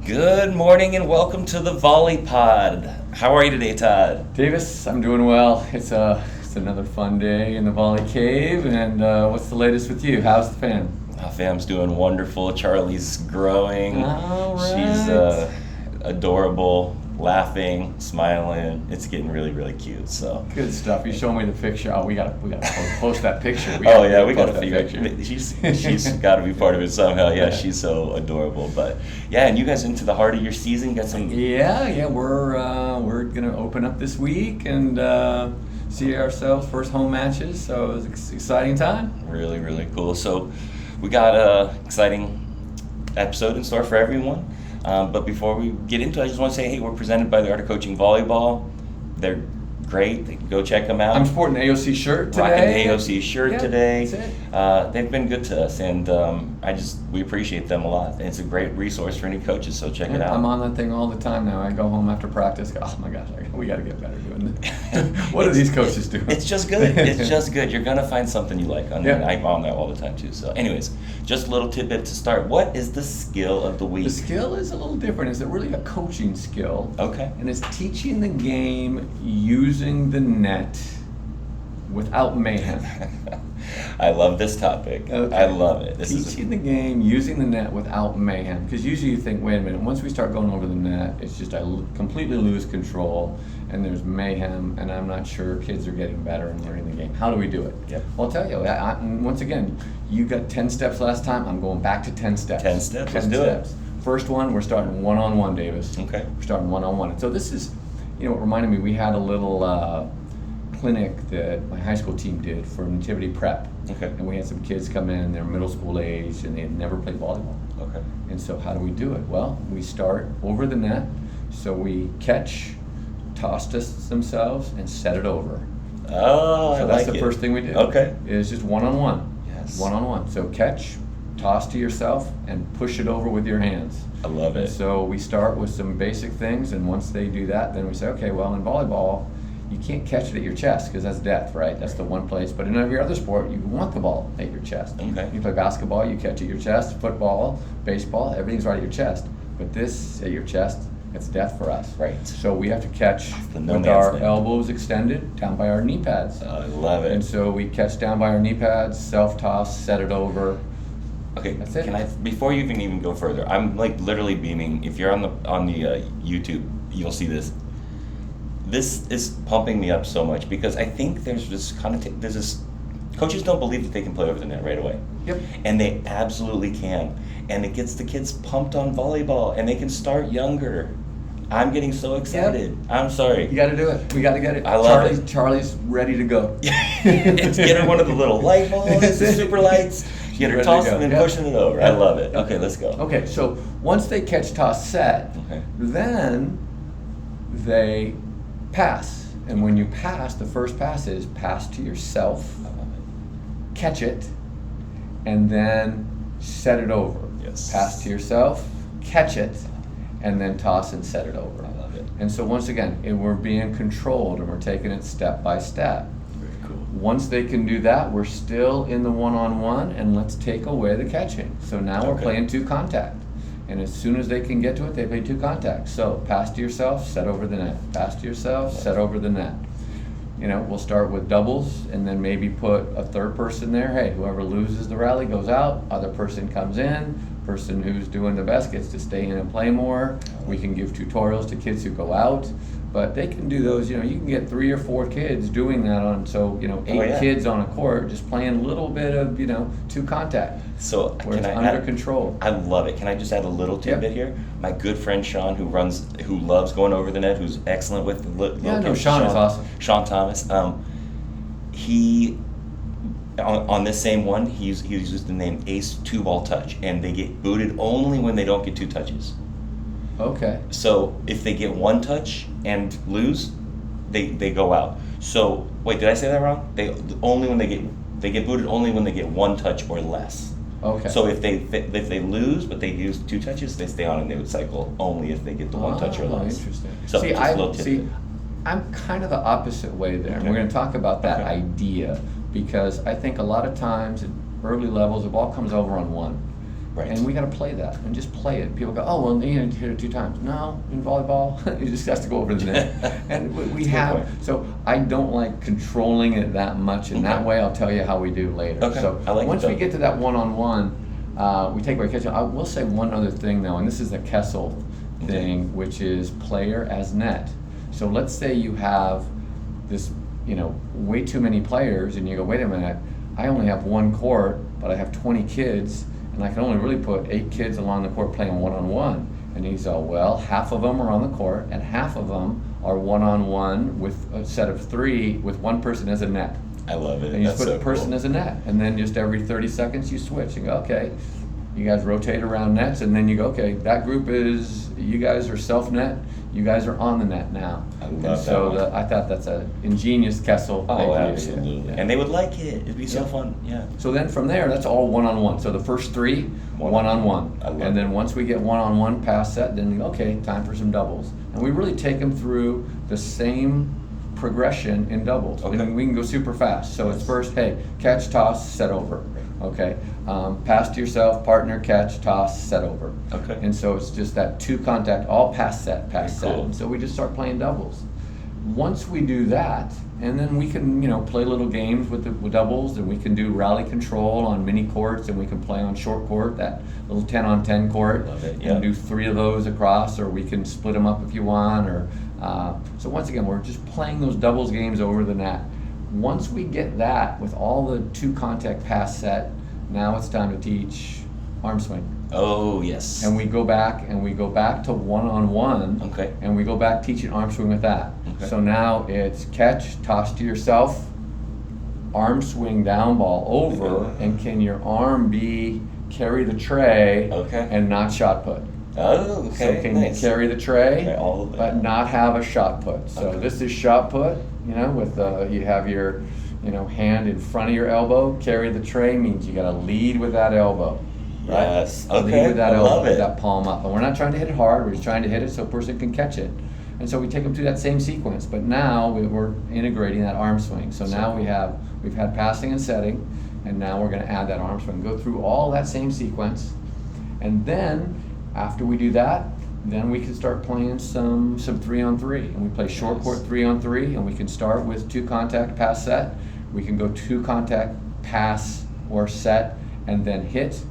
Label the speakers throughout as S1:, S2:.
S1: Good morning and welcome to the VolleyPod. How are you today, Tod?
S2: Davis, I'm doing well. It's another fun day in the Volley Cave, and what's the latest with you? How's the fam?
S1: Our fam's doing wonderful. Charlie's growing.
S2: All right.
S1: She's adorable, laughing, smiling. It's getting really, really cute. So
S2: good stuff. You show me the picture. Oh, we gotta post that picture.
S1: We gotta figure it. She's got to be part of it somehow. Yeah, she's so adorable. But yeah, and you guys into the heart of your season. Got some.
S2: Yeah. We're gonna open up this week and see ourselves first home matches. So it's an exciting time.
S1: Really, really cool. So we got a exciting episode in store for everyone. But before we get into it, I just want to say, hey, we're presented by the Art of Coaching Volleyball. They're great. Go check them out.
S2: I'm sporting the AOC shirt today.
S1: Rocking the AOC shirt today.
S2: That's it.
S1: They've been good to us, and we appreciate them a lot. And it's a great resource for any coaches, so check it out.
S2: I'm on that thing all the time now. I go home after practice, go, oh my gosh, we got to get better doing this. What are these coaches doing?
S1: It's just good. It's just good. You're going to find something you like on there. And I'm on that all the time, too. So anyways, just a little tidbit to start. What is the skill of the week?
S2: The skill is a little different. It's really a coaching skill.
S1: Okay.
S2: And it's teaching the game using the net without mayhem.
S1: I love this topic.
S2: Okay.
S1: I love it.
S2: Teaching the game using the net without mayhem. Because usually you think, wait a minute, once we start going over the net, it's just I completely lose control and there's mayhem, and I'm not sure kids are getting better and learning the game. How do we do it?
S1: Yep.
S2: Well, I'll tell you, once again, you got 10 steps last time. I'm going back to 10 steps.
S1: 10 steps.
S2: 10
S1: Let's do
S2: steps.
S1: it.
S2: First one, we're starting one-on-one, Davis.
S1: Okay.
S2: We're starting one-on-one. And so this is, it reminded me, we had a little clinic that my high school team did for nativity prep.
S1: Okay.
S2: And we had some kids come in, they're middle school age, and they had never played volleyball.
S1: Okay.
S2: And so how do we do it? Well, we start over the net, so we catch, toss themselves, and set it over.
S1: Oh,
S2: so that's the first thing we do.
S1: Okay.
S2: Is just one-on-one.
S1: Yes.
S2: One-on-one. So catch, toss to yourself, and push it over with your hands.
S1: I love it.
S2: And so we start with some basic things, and once they do that, then we say, okay, well, in volleyball, you can't catch it at your chest because that's death, right? That's the one place. But in every other sport, you want the ball at your chest.
S1: Okay.
S2: You play basketball, you catch at your chest. Football, baseball, everything's right at your chest. But this at your chest, it's death for us.
S1: Right.
S2: So we have to catch with our elbows extended down by our knee pads.
S1: I love it.
S2: And so we catch down by our knee pads, self-toss, set it over.
S1: Okay,
S2: that's it.
S1: Can I, before you can even go further, I'm like literally beaming. If you're on the YouTube, you'll see this. This is pumping me up so much because I think there's this coaches don't believe that they can play over the net right away.
S2: Yep.
S1: And they absolutely can. And it gets the kids pumped on volleyball, and they can start younger. I'm getting so excited. Yep. I'm sorry.
S2: You got to do it. We got to get it.
S1: I love it.
S2: Charlie's ready to go.
S1: It's get her one of the little light balls, the super lights. Get her tossing and pushing it over. I love it. Okay, let's go.
S2: Okay, so once they catch, toss, set, then they pass. And when you pass, the first pass is pass to yourself, catch it, and then set it over.
S1: Yes.
S2: Pass to yourself, catch it, and then toss and set it over.
S1: I love it.
S2: And so once again, we're being controlled and we're taking it step by step.
S1: Very cool.
S2: Once they can do that, we're still in the one-on-one, and let's take away the catching. So now we're playing two contact. And as soon as they can get to it, they play two contacts. So pass to yourself, set over the net. Pass to yourself, set over the net. We'll start with doubles and then maybe put a third person there. Hey, whoever loses the rally goes out, other person comes in, person who's doing the best gets to stay in and play more. We can give tutorials to kids who go out, but they can do those, you can get 3 or 4 kids doing that on, 8 kids on a court just playing a little bit of, two contact.
S1: So
S2: where it's under control.
S1: I love it. Can I just add a little tidbit here? My good friend Sean, who loves going over the net, who's excellent with little kids.
S2: Sean is awesome.
S1: Sean Thomas. He on this same one, he uses the name Ace 2-ball touch, and they get booted only when they don't get 2 touches.
S2: Okay.
S1: So if they get 1 touch and lose, they go out. So wait, did I say that wrong? They get booted only when they get 1 touch or less.
S2: Okay.
S1: So if they lose but they use 2 touches, they stay on and they would cycle only if they get the 1 touch or less.
S2: Interesting.
S1: So
S2: I'm kind of the opposite way there. And we're going to talk about that idea because I think a lot of times at early levels the ball comes over on 1.
S1: Right.
S2: And we got to play that and just play it. People go, oh, well, you need to hit it 2 times. No, in volleyball, you just have to go over the net. And we have, so I don't like controlling it that much. And that way I'll tell you how we do later.
S1: Okay.
S2: So
S1: I like
S2: once
S1: it,
S2: we get to that one-on-one, we take away catching. I will say one other thing though, and this is the Kessel thing, which is player as net. So let's say you have this, way too many players, and you go, wait a minute, I only have one court, but I have 20 kids, and I can only really put 8 kids along the court playing one-on-one. And he's all, well, half of them are on the court, and half of them are one-on-one with a set of 3 with one person as a net.
S1: I love it.
S2: And you
S1: That's
S2: just put
S1: so
S2: a person
S1: cool.
S2: as a net, and then just every 30 seconds you switch and go, okay, you guys rotate around nets, and then you go, okay, that group is, you guys are self-net, you guys are on the net now.
S1: I love
S2: and
S1: that
S2: so
S1: one.
S2: I thought that's an ingenious Kessel
S1: Oh,
S2: idea.
S1: absolutely.
S2: Yeah.
S1: And they would like it. It'd be so
S2: Yeah.
S1: fun. Yeah.
S2: So then from there, that's all one-on-one. So the first 3, one-on-one.
S1: I love
S2: And then once we get one-on-one past set, then okay, time for some doubles. And we really take them through the same progression in doubles.
S1: Okay.
S2: And we can go super fast. So it's first, hey, catch, toss, set over. Okay. Pass to yourself, partner, catch, toss, set over.
S1: Okay.
S2: And so it's just that 2 contact, all pass set.
S1: Very cool.
S2: And so we just start playing doubles. Once we do that, and then we can, play little games with doubles, and we can do rally control on mini courts, and we can play on short court, that little 10-on-10 court,
S1: Love it, yeah.
S2: and do 3 of those across, or we can split them up if you want, or so once again, we're just playing those doubles games over the net. Once we get that with all the 2 contact pass set, now it's time to teach arm swing.
S1: Oh, yes.
S2: And we go back to one-on-one.
S1: Okay.
S2: And we go back teaching arm swing with that.
S1: Okay.
S2: So now it's catch, toss to yourself, arm swing down ball over, and can your arm carry the tray
S1: Okay.
S2: and not shot put?
S1: Oh, okay.
S2: So can
S1: Nice.
S2: you carry the tray,
S1: Okay, all of it.
S2: but not have a shot put? So
S1: Okay.
S2: this is shot put, with you have your, hand in front of your elbow. Carry the tray means you got to lead with that elbow. Right?
S1: Yes.
S2: Lead
S1: Okay.
S2: with that
S1: I
S2: elbow,
S1: love
S2: with
S1: it.
S2: that palm up. And we're not trying to hit it hard. We're just trying to hit it so a person can catch it. And so we take them through that same sequence. But now we're integrating that arm swing. So now we've had passing and setting, and now we're going to add that arm swing. Go through all that same sequence, and then after we do that, then we can start playing some 3-on-3, and we play short court 3-on-3, and we can start with 2 contact pass set. We can go 2 contact pass or set, and then hit.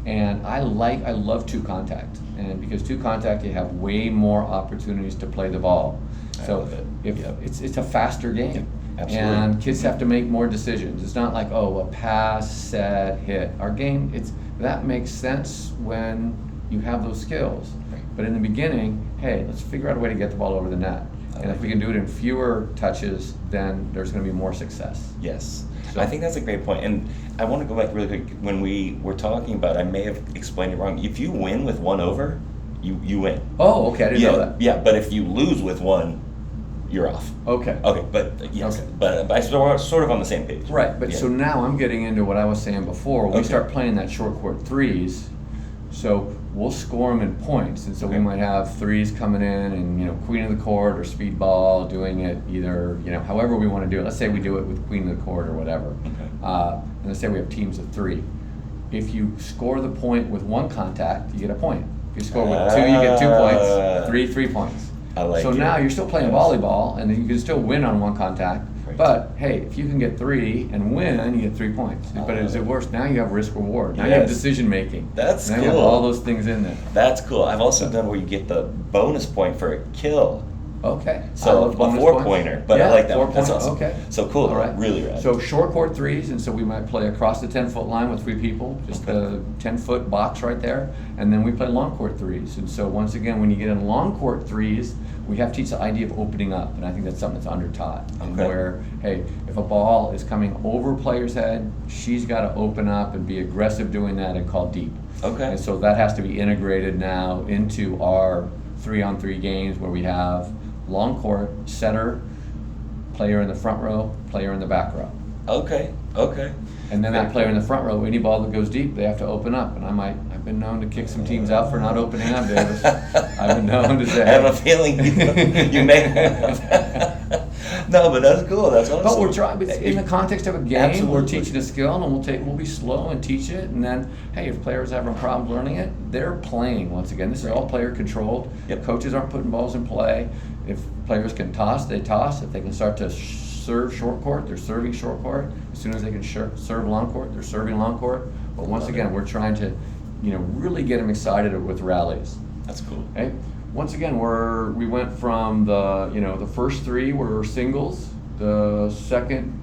S2: And I love 2 contact, and because 2 contact, you have way more opportunities to play the ball. So
S1: love it.
S2: if
S1: Yep.
S2: it's a faster game,
S1: absolutely.
S2: and kids have to make more decisions. It's not like, oh, a pass, set, hit. Our game, that makes sense when you have those skills.
S1: Right.
S2: But in the beginning, hey, let's figure out a way to get the ball over the net. And if we can do it in fewer touches, then there's going to be more success.
S1: Yes.
S2: So-
S1: I think that's a great point. And I want to go back really quick. When we were talking about, I may have explained it wrong. If you win with 1 over, you win.
S2: Oh, okay, I didn't know that.
S1: Yeah, but if you lose with 1, you're off.
S2: Okay.
S1: Okay, but yes,
S2: Okay.
S1: but I sort of on the same page.
S2: Right, but
S1: Yeah.
S2: so now I'm getting into what I was saying before. We
S1: Okay.
S2: start playing that short court 3s, so we'll score them in points. And so we
S1: Okay.
S2: might have 3s coming in and, queen of the court or speed ball, doing it either, however we want to do it. Let's say we do it with queen of the court or whatever.
S1: Okay.
S2: And let's say we have teams of 3. If you score the point with 1 contact, you get a point. If you score with 2, you get 2 points. 3 points.
S1: I like
S2: so
S1: it.
S2: now you're still playing
S1: Yes.
S2: volleyball, and then you can still win on 1 contact.
S1: Right.
S2: But hey, if you can get 3 and win, you get 3 points. But is it worse? Now you have risk reward. Now you have
S1: Yes.
S2: decision making.
S1: That's
S2: now you have
S1: cool.
S2: all those things in there.
S1: That's cool. I've also done where you get the bonus point for a kill.
S2: Okay. I
S1: So
S2: love
S1: a
S2: bonus
S1: 4-pointer,
S2: points.
S1: but I
S2: Yeah,
S1: like that
S2: 4
S1: one. That's
S2: points.
S1: awesome.
S2: Okay.
S1: So cool.
S2: All right.
S1: Really rad.
S2: So short court 3s, and so we might play across the 10-foot line with 3 people, just
S1: Okay.
S2: the 10-foot box right there, and then we play long court 3s. And so once again, when you get in long court 3s, we have to teach the idea of opening up, and I think that's something that's under taught. And
S1: Okay.
S2: where, hey, if a ball is coming over a player's head, she's got to open up and be aggressive doing that and call deep.
S1: Okay.
S2: And so that has to be integrated now into our 3-on-3 games where we have long court, setter, player in the front row, player in the back row.
S1: Okay. Okay.
S2: And then
S1: Very
S2: that player in
S1: cool.
S2: the front row, any ball that goes deep, they have to open up. And I've been known to kick some teams out for not opening up, Davis. I've been known to say.
S1: I have a feeling you may have. No, but that's cool. That's awesome.
S2: But we're trying, in the context of a game,
S1: Absolutely.
S2: we're teaching a skill, and we'll be slow and teach it, and then, hey, if players are having problems learning it, they're playing once again. This is all player controlled.
S1: Yep.
S2: Coaches aren't putting balls in play. If players can toss, they toss. If they can start to serve short court, they're serving short court. As soon as they can serve long court, they're serving long court. But once again, we're trying to, really get them excited with rallies.
S1: That's cool.
S2: Okay. Once again, we went from the first three were singles, the second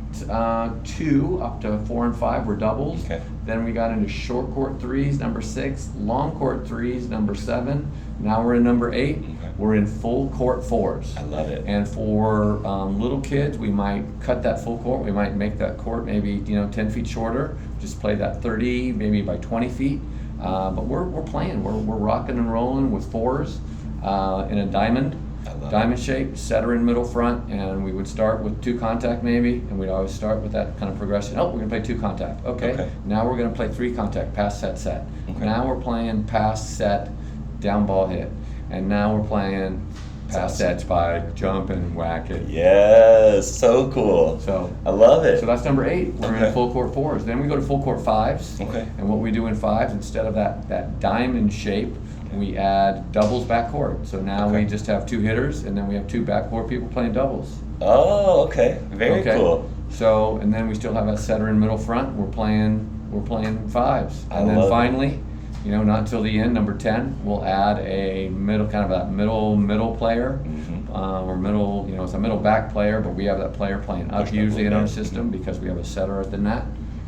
S2: two up to 4 and 5 were doubles.
S1: Okay.
S2: Then we got into short court threes, number 6, long court threes, number 7. Now we're in number 8.
S1: Okay.
S2: We're in full court fours.
S1: I love it.
S2: And for little kids, we might cut that full court. We might make that court maybe 10 feet shorter. Just play that 30, maybe by 20 feet. But we're playing. We're rocking and rolling with fours. In a diamond shape, setter in middle front, and we would start with 2 contact maybe, and we'd always start with that kind of progression. Oh, we're gonna play 2 contact. Okay. Now we're gonna play 3 contact, pass, set, set.
S1: Okay.
S2: Now we're playing pass, set, down ball hit, and now we're playing pass, set, spike, jump and whack it.
S1: Yes, so cool.
S2: So
S1: I love it.
S2: So that's number 8. We're
S1: Okay.
S2: in full court fours. Then we go to full court fives.
S1: Okay.
S2: And what we do in fives, instead of that diamond shape, we add doubles backcourt. So now
S1: Okay.
S2: we just have 2 hitters, and then we have 2 backcourt people playing doubles.
S1: Oh, okay. Very cool.
S2: So, and then we still have a setter in middle front. We're playing fives. And then
S1: love it.
S2: finally, not until the end, number 10, we'll add a middle, kind of that middle player, or middle, it's a middle back player, but we have that player playing up
S1: Push
S2: usually in our
S1: net.
S2: system because we have a setter at the net.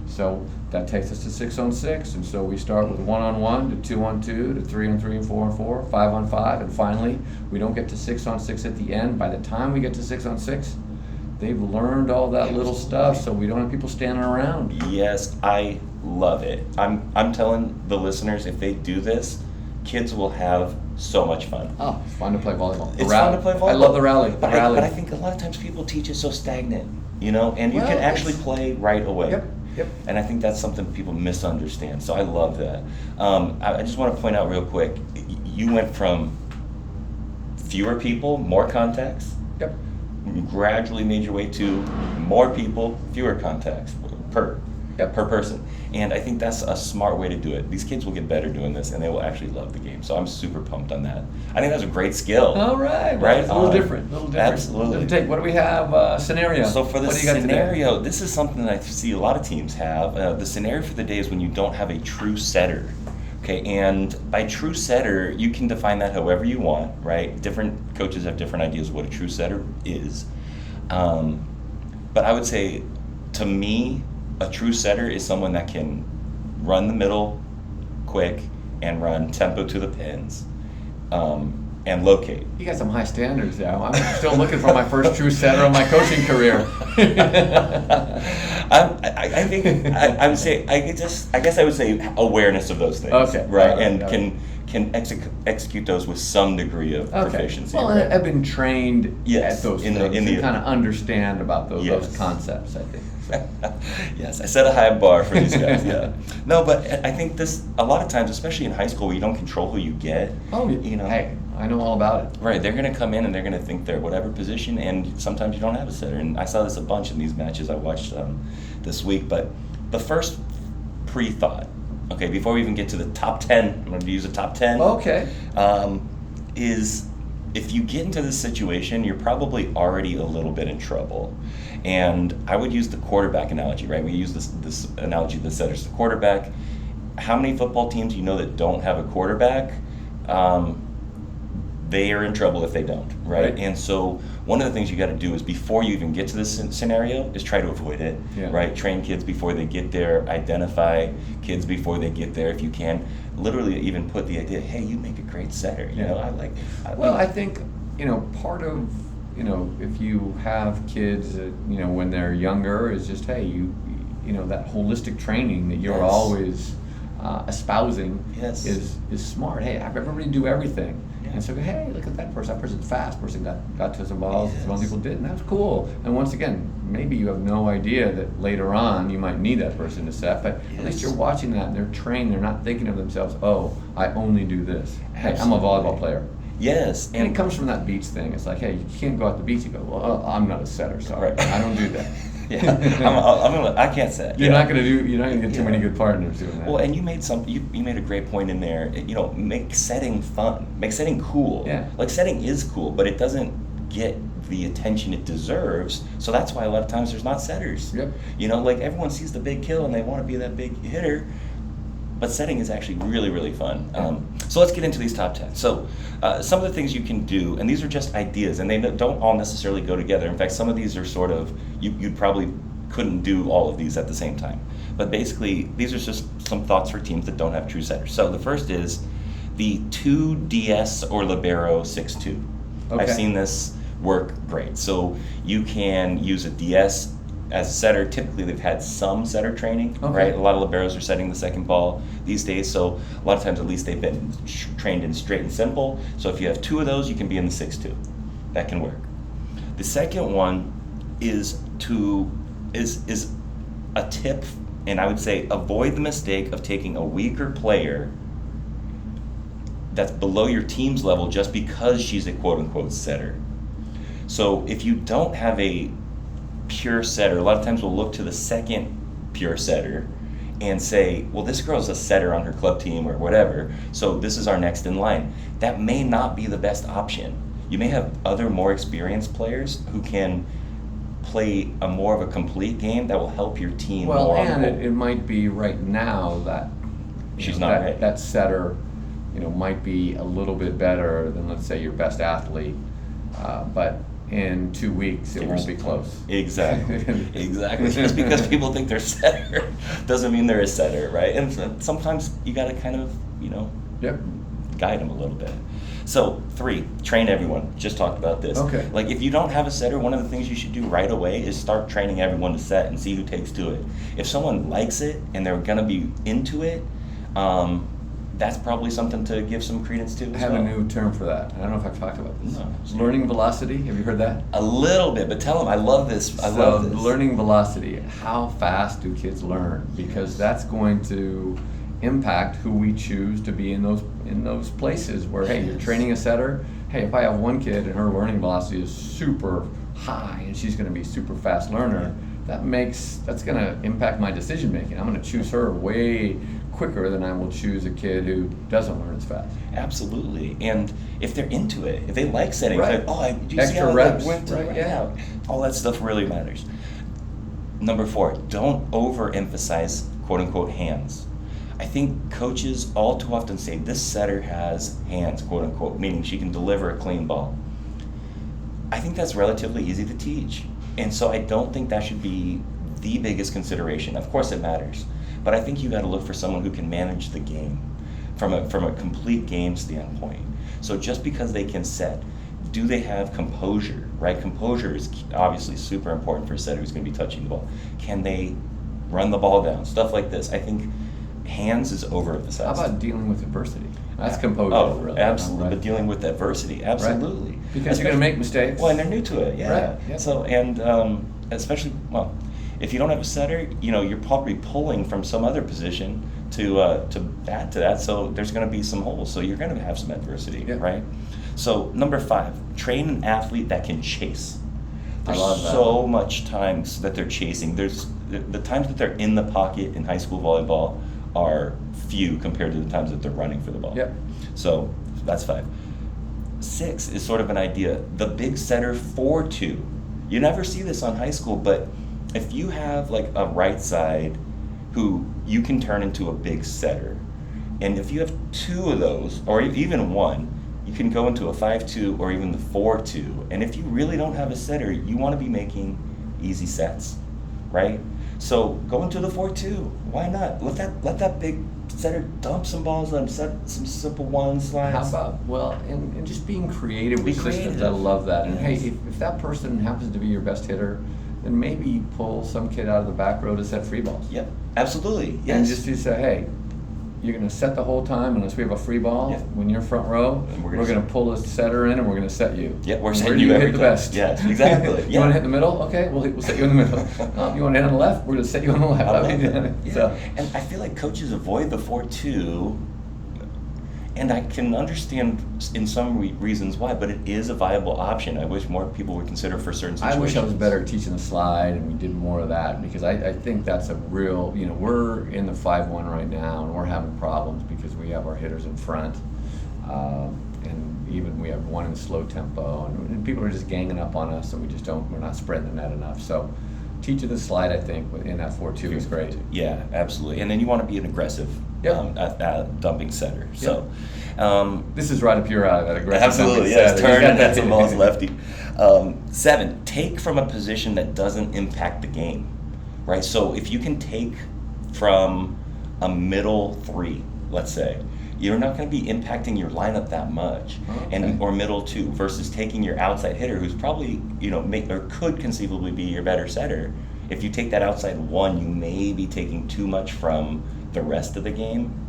S2: So that takes us to 6-on-6, and so we start with 1-on-1 to 2-on-2 to 3-on-3 and 4-on-4, 5-on-5, and finally we don't get to 6-on-6 at the end. By the time we get to 6-on-6, they've learned all that little stuff, so we don't have people standing around.
S1: Yes, I love it. I'm telling the listeners, if they do this, kids will have so much fun.
S2: Oh, it's fun to play volleyball.
S1: It's fun to play volleyball.
S2: I love the rally.
S1: But I think a lot of times people teach it so stagnant, and you can actually play right away.
S2: Yep.
S1: And I think that's something people misunderstand. So I love that. I just want to point out real quick, you went from fewer people, more contacts.
S2: Yep.
S1: You gradually made your way to more people, fewer contacts per person. And I think that's a smart way to do it. These kids will get better doing this, and they will actually love the game. So I'm super pumped on that. I think that's a great skill.
S2: All right.
S1: Right?
S2: It's a little different.
S1: Absolutely.
S2: What do we have? Scenario.
S1: So for the
S2: What do you got
S1: scenario, this is something that I see a lot of teams have. The scenario for the day is when you don't have a true setter. Okay, and by true setter, you can define that however you want, right? Different coaches have different ideas of what a true setter is. But I would say, to me, a true setter is someone that can run the middle quick and run tempo to the pins and locate.
S2: You got some high standards now. I'm still looking for my first true setter of my coaching career.
S1: I guess I would say awareness of those things.
S2: Okay.
S1: Right. And can execute those with some degree of proficiency.
S2: Well,
S1: right?
S2: I've been trained at those things
S1: to
S2: kind of understand about those concepts, I think.
S1: Yes, I set a high bar for these guys. Yeah. No, but I think a lot of times, especially in high school, where you don't control who you get.
S2: Oh, hey, I know all about it.
S1: Right, they're going to come in and they're going to think they're whatever position, and sometimes you don't have a setter. And I saw this a bunch in these matches I watched this week. But the first pre-thought, okay, before we even get to the top 10, I'm going to use the top 10.
S2: Okay.
S1: Is if you get into this situation, you're probably already a little bit in trouble. And I would use the quarterback analogy, right? We use this analogy that setters the quarterback. How many football teams that don't have a quarterback? They are in trouble if they don't, right? And so one of the things you got to do is, before you even get to this scenario, is try to avoid it, right? Train kids before they get there, identify kids before they get there if you can. Literally even put the idea, hey, you make a great setter. I think,
S2: part of, if you have kids, when they're younger, is just, hey, that holistic training that you're always espousing is smart. Hey, have everybody do everything. And so, hey, look at that person. That person's fast. Person got to some balls. Some other people didn't. That's cool. And once again, maybe you have no idea that later on you might need that person to set, but at least you're watching that and they're trained. They're not thinking of themselves, oh, I only do this. Hey, I'm a volleyball player.
S1: Yes.
S2: And it comes from that beach thing. It's like, hey, you can't go out to the beach. You go, well, I'm not a setter, sorry.
S1: Right.
S2: I don't do that.
S1: I can't set.
S2: You're not gonna get too many good partners doing that.
S1: Well, and you made a great point in there. Make setting fun, make setting cool.
S2: Yeah.
S1: Like setting is cool, but it doesn't get the attention it deserves. So that's why a lot of times there's not setters.
S2: Yep.
S1: Like everyone sees the big kill and they want to be that big hitter, but setting is actually really, really fun. So let's get into these top 10. So some of the things you can do, and these are just ideas, and they don't all necessarily go together. In fact, some of these are sort of, you probably couldn't do all of these at the same time. But basically, these are just some thoughts for teams that don't have true setters. So the first is the 2DS or libero 6-2.
S2: Okay.
S1: I've seen this work great. So you can use a DS as a setter. Typically they've had some setter training, right? A lot of liberos are setting the second ball these days, so a lot of times at least they've been trained in straight and simple. So if you have 2 of those, you can be in the 6-2. That can work. The second one is a tip, and I would say avoid the mistake of taking a weaker player that's below your team's level just because she's a quote-unquote setter. So if you don't have a pure setter, a lot of times we'll look to the second pure setter and say, well, this girl's a setter on her club team or whatever, so this is our next in line. That may not be the best option. You may have other more experienced players who can play a more of a complete game that will help your team more.
S2: Well, and it might be right now that
S1: she's not right.
S2: That setter, might be a little bit better than, let's say, your best athlete, but in 2 weeks it won't be close.
S1: Exactly. Just because people think they're a setter doesn't mean they're a setter, right? And sometimes you got to kind of, guide them a little bit. So 3, train everyone. Just talked about this.
S2: Okay.
S1: Like if you don't have a setter, one of the things you should do right away is start training everyone to set and see who takes to it. If someone likes it and they're going to be into it, that's probably something to give some credence to.
S2: I have a new term for that. I don't know if I've talked about this.
S1: No.
S2: Learning velocity. Have you heard that?
S1: A little bit, but tell them I love this. I love this.
S2: Learning velocity. How fast do kids learn? Because that's going to impact who we choose to be in those places where, hey, you're training a setter. Hey, if I have one kid and her learning velocity is super high and she's going to be super fast learner, that's going to impact my decision making. I'm going to choose her way quicker than I will choose a kid who doesn't learn as fast.
S1: Absolutely. And if they're into it, if they like setting,
S2: right.
S1: Like, do you
S2: extra
S1: see how
S2: reps,
S1: that went
S2: right? Yeah.
S1: All that stuff really matters. Number 4, don't overemphasize quote unquote hands. I think coaches all too often say this setter has hands, quote unquote, meaning she can deliver a clean ball. I think that's relatively easy to teach. And so I don't think that should be the biggest consideration. Of course it matters, but I think you got to look for someone who can manage the game from a complete game standpoint. So just because they can set, do they have composure, right? Composure is obviously super important for a setter who's going to be touching the ball. Can they run the ball down? Stuff like this. I think hands is overemphasized.
S2: How about dealing with adversity? That's composure.
S1: Oh,
S2: really.
S1: absolutely.
S2: Right?
S1: But dealing with adversity, absolutely.
S2: Right. Because you're going to make mistakes.
S1: Well, and they're new to it, yeah.
S2: Right. Yep.
S1: So, and especially, if you don't have a setter, you're probably pulling from some other position to add to that. So there's going to be some holes. So you're going to have some adversity, right? So number 5, train an athlete that can chase. There's so much times that they're chasing. There's the times that they're in the pocket in high school volleyball are few compared to the times that they're running for the ball.
S2: Yep.
S1: So that's 5. 6 is sort of an idea. The big setter 4-2. You never see this on high school, but if you have like a right side who you can turn into a big setter, and if you have 2 of those, or even 1, you can go into a 5-2 or even the 4-2. And if you really don't have a setter, you want to be making easy sets, right? So go into the 4-2. Why not? Let that big setter dump some balls on some simple one slides.
S2: How about, and just being creative with systems. I love that. And hey, if that person happens to be your best hitter, then maybe you pull some kid out of the back row to set free balls.
S1: Yep, absolutely. Yes.
S2: And just to say, hey, you're going to set the whole time unless we have a free ball.
S1: Yep.
S2: When you're front row, we're going to pull a setter in and we're going to set you.
S1: Yeah, we're
S2: setting
S1: you every
S2: hit the
S1: time.
S2: best.
S1: Yes, exactly.
S2: You want to hit in the middle? Okay, we'll set you in the middle. You want to hit on the left? We're going to set you on the left.
S1: I love that. Yeah. So, and I feel like coaches avoid the 4-2, And I can understand in some reasons why, but it is a viable option. I wish more people would consider for certain situations.
S2: I wish I was better at teaching the slide and we did more of that, because I think that's a real, we're in the 5-1 right now and we're having problems because we have our hitters in front. And even we have one in slow tempo, and people are just ganging up on us, and we're not spreading the net enough. So teaching the slide, I think, in that 4-2 is great.
S1: Yeah, absolutely. And then you want to be an aggressive dumping setter.
S2: Yep.
S1: So
S2: this is right up your alley, that aggressive
S1: absolutely,
S2: dumping
S1: yes.
S2: setter.
S1: Turn and that's a ball's lefty. 7, take from a position that doesn't impact the game, right? So if you can take from a middle 3, let's say, you're not going to be impacting your lineup that much, or middle 2, versus taking your outside hitter, who's probably could conceivably be your better setter. If you take that outside 1, you may be taking too much from the rest of the game.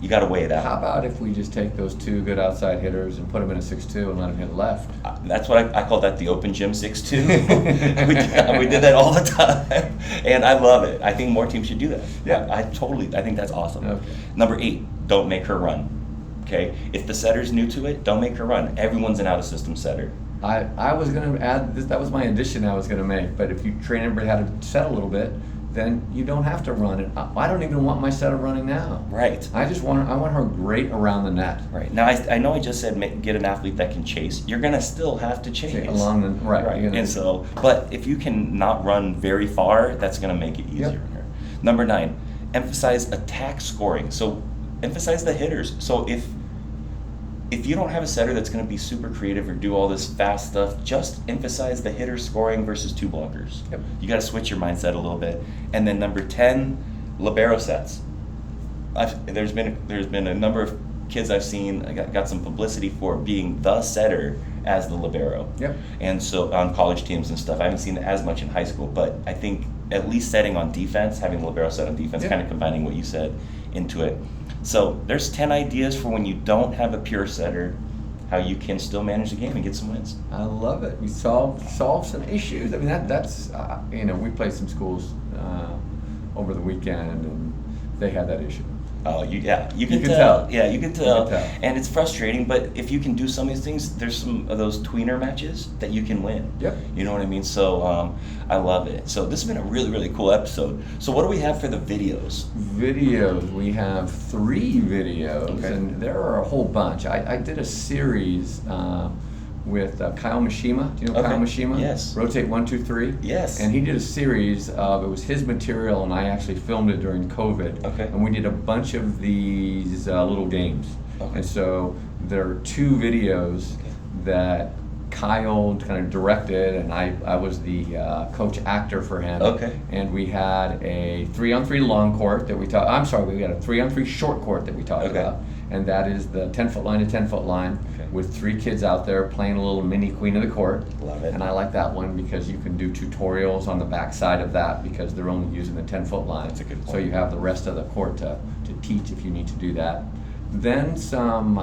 S1: You got to weigh that.
S2: How about if we just take those 2 good outside hitters and put them in a 6-2 and let them hit left?
S1: That's what I call that the open gym 6-2. we did that all the time, and I love it. I think more teams should do that.
S2: Yeah,
S1: I think that's awesome.
S2: Okay.
S1: Number 8, don't make her run. Okay, if the setter's new to it, don't make her run. Everyone's an out-of-system setter.
S2: I was going to add this. That was my addition I was going to make. But if you train everybody how to set a little bit, then you don't have to run it. I don't even want my setter running now.
S1: Right.
S2: I want her great around the net.
S1: Right. Now I know I just said get an athlete that can chase. You're gonna still have to chase
S2: along the right.
S1: And so, but if you can not run very far, that's gonna make it easier.
S2: Yep.
S1: Number 9, emphasize attack scoring. So emphasize the hitters. So if you don't have a setter that's going to be super creative or do all this fast stuff, just emphasize the hitter scoring versus 2 blockers.
S2: Yep.
S1: You got to switch your mindset a little bit. And then number 10, libero sets. There's been a number of kids I've seen, I got some publicity for being the setter as the libero.
S2: Yep.
S1: And so on college teams and stuff, I haven't seen it as much in high school, but I think at least setting on defense, having the libero set on defense, kind of combining what you said into it. So there's 10 ideas for when you don't have a pure setter, how you can still manage the game and get some wins.
S2: I love it. We solve some issues. I mean, that's we played some schools over the weekend, and they had that issue.
S1: Oh, you can
S2: tell.
S1: Yeah, you can tell. And it's frustrating, but if you can do some of these things, there's some of those tweener matches that you can win.
S2: Yep.
S1: You know what I mean? So I love it. So this has been a really, really cool episode. So what do we have for the videos?
S2: We have 3 videos, and there are a whole bunch. I did a series with Kyle Mishima. Do you know Kyle Mishima?
S1: Yes.
S2: Rotate 1, 2, 3.
S1: Yes.
S2: And he did a series of, it was his material, and I actually filmed it during COVID.
S1: Okay.
S2: And we did a bunch of these little games. Okay. And so there are 2 videos that Kyle kind of directed, and I was the coach actor for him.
S1: Okay.
S2: And we had a 3-on-3 long court that we had a 3-on-3 short court that we talked about. And that is the 10-foot line to 10-foot line with 3 kids out there playing a little mini queen of the court.
S1: Love it.
S2: And I like that one because you can do tutorials on the back side of that because they're only using the 10-foot line.
S1: That's a good point.
S2: So you have the rest of the court to teach if you need to do that. Then some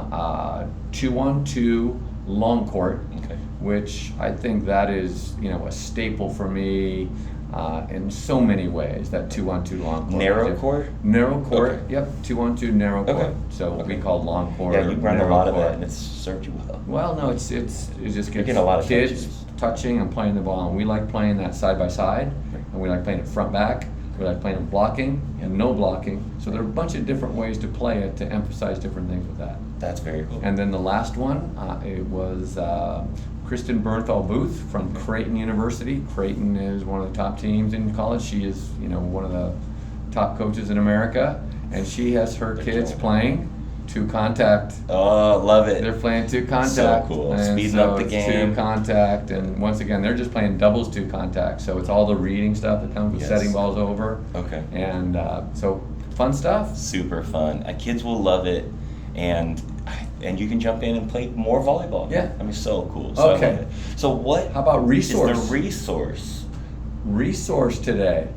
S2: 2-on-2 long court, which I think that is a staple for me. In so many ways, that 2-on-2 long court.
S1: Narrow court?
S2: Narrow court, yep, 2-on-2 narrow court. So we call long court.
S1: Yeah, you run a lot of
S2: court.
S1: that, and it's served you well.
S2: Well, no, it just gets
S1: a lot of
S2: kids
S1: touches.
S2: touching and playing the ball, and we like playing that side by side, and we like playing it front back. We like playing it blocking and no blocking. So there are a bunch of different ways to play it to emphasize different things with that.
S1: That's very cool.
S2: And then the last one, it was Kristen Bernthal Booth from Creighton University. Creighton is one of the top teams in college. She is, one of the top coaches in America, and she has her kids playing 2 contact.
S1: Oh, love it.
S2: They're playing 2 contact.
S1: So cool.
S2: And
S1: speeding up the
S2: it's
S1: game.
S2: 2 contact, and once again, they're just playing doubles 2 contact. So it's all the reading stuff that comes with setting balls over.
S1: Okay.
S2: And so fun stuff.
S1: Super fun. Kids will love it, and you can jump in and play more volleyball.
S2: Yeah.
S1: I mean, so cool. So
S2: Okay.
S1: I love it. So what?
S2: How about resource?
S1: Is the resource?
S2: Resource today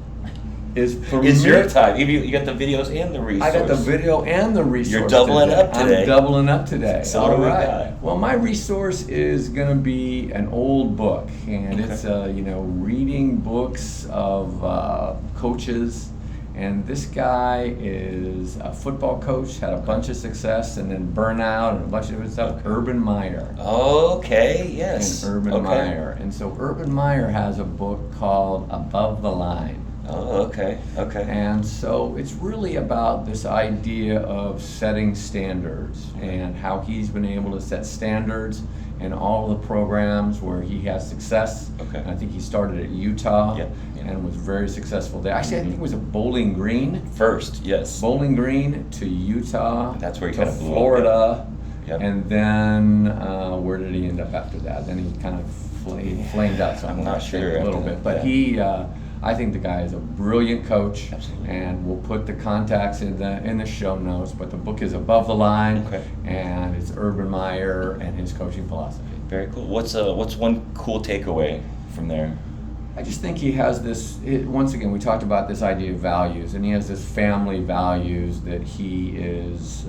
S2: is for
S1: It's
S2: me.
S1: your time. You got the videos and the resource.
S2: I got the video and the resource.
S1: You're doubling
S2: today.
S1: up today.
S2: I'm doubling up today.
S1: So
S2: All
S1: what do we
S2: right.
S1: got?
S2: Well, my resource is going to be an old book, and it's reading books of coaches And this guy is a football coach, had a bunch of success, and then burnout and a bunch of other stuff. Urban Meyer.
S1: Okay, yes.
S2: And Urban Meyer. And so Urban Meyer has a book called Above the Line.
S1: Oh, okay.
S2: And so it's really about this idea of setting standards and how he's been able to set standards in all the programs where he has success.
S1: Okay.
S2: And I think he started at Utah and was very successful there. Actually, I think it was a Bowling Green.
S1: First, yes.
S2: Bowling Green to Utah.
S1: That's where he
S2: to
S1: kind of blew up.
S2: Florida.
S1: Yep.
S2: And then where did he end up after that? Then he kind of flamed out somewhere.
S1: I'm not sure
S2: a little
S1: after
S2: bit.
S1: that,
S2: But he, I think the guy is a brilliant coach.
S1: Absolutely.
S2: And we'll put the contacts in the show notes. But the book is Above the Line.
S1: Okay.
S2: And it's Urban Meyer and his coaching philosophy.
S1: Very cool. What's one cool takeaway from there?
S2: I just think he has this, once again, we talked about this idea of values, and he has this family values that he is,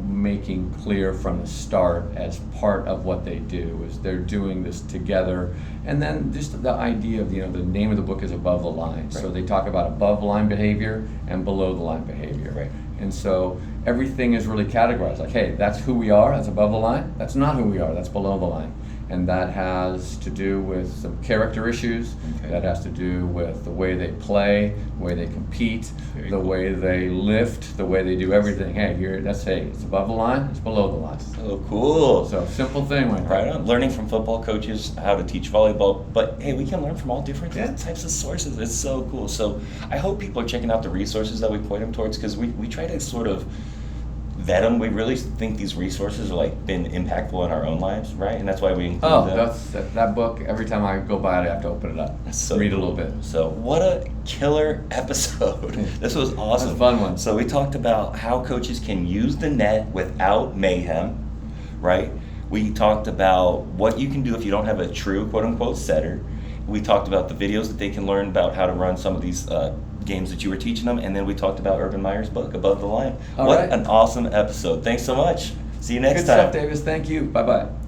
S2: making clear from the start as part of what they do, is they're doing this together. And then just the idea of, the name of the book is Above the Line.
S1: Right.
S2: So they talk about above the line behavior and below the line behavior.
S1: Right.
S2: And so everything is really categorized, like, hey, that's who we are, that's above the line. That's not who we are, that's below the line. And that has to do with some character issues.
S1: Okay.
S2: That has to do with the way they play, the way they compete,
S1: Very
S2: the
S1: cool.
S2: way they lift, the way they do everything. Hey, it's above the line, it's below the line.
S1: So cool.
S2: So simple thing right
S1: Right
S2: there.
S1: on. Learning from football coaches how to teach volleyball, but hey, we can learn from all different types of sources. It's so cool. So I hope people are checking out the resources that we point them towards, because we try to sort of vet them. We really think these resources are been impactful in our own lives, right? And that's why we include them.
S2: That book, every time I go by it, I have to open it up,
S1: So
S2: read
S1: cool.
S2: a little bit.
S1: So what a killer episode. This was awesome.
S2: That's a fun one.
S1: So we talked about how coaches can use the net without mayhem, right? We talked about what you can do if you don't have a true quote-unquote setter. We talked about the videos that they can learn about how to run some of these games that you were teaching them, and then we talked about Urban Meyer's book, Above the Line.
S2: All
S1: What
S2: right.
S1: an awesome episode. Thanks so much. See you next
S2: Good
S1: time.
S2: stuff, Davis. Thank you. Bye-bye.